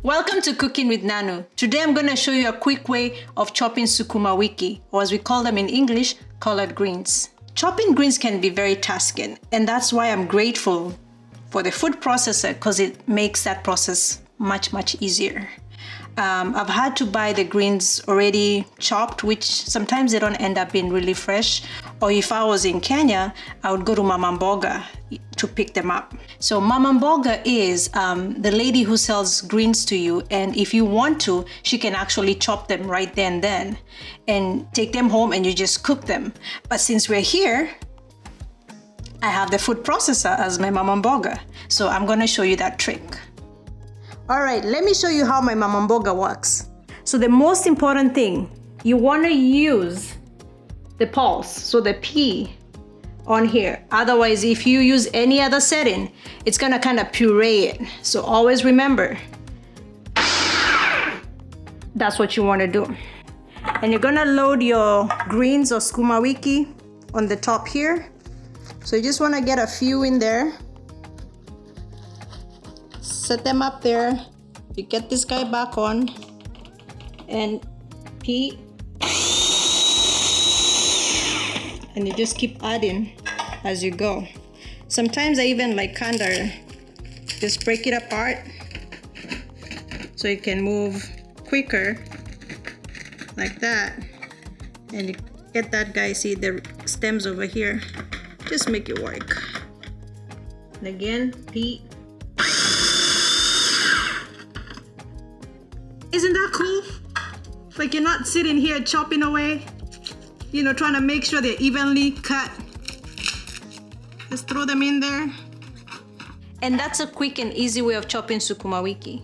Welcome to Cooking with Nanu. Today I'm going to show you a quick way of chopping Sukuma wiki, or as we call them in English, collard greens. Chopping greens can be very tasking, and that's why I'm grateful for the food processor because it makes that process much easier. I've had to buy the greens already chopped, which sometimes they don't end up being really fresh. Or if I was in Kenya, I would go to Mama Mboga to pick them up. So Mama Mboga is the lady who sells greens to you, and if you want to, she can actually chop them right then and take them home and you just cook them. But since we're here, I have the food processor as my Mama Mboga. So I'm gonna show you that trick. All right, let me show you how my Mama Mboga works. So the most important thing, you wanna use the pulse, so the P on here. Otherwise, if you use any other setting, it's gonna kind of puree it. So always remember, that's what you wanna do. And you're gonna load your greens or Sukuma wiki on the top here. So you just wanna get a few in there. Set them up there. You get this guy back on and P, and you just keep adding as you go. Sometimes I even like kinda just break it apart so you can move quicker like that. And you get that guy, see the stems over here, just make it work. And again, P. Isn't that cool? Like you're not sitting here chopping away, trying to make sure they're evenly cut. Just throw them in there. And that's a quick and easy way of chopping Sukuma wiki.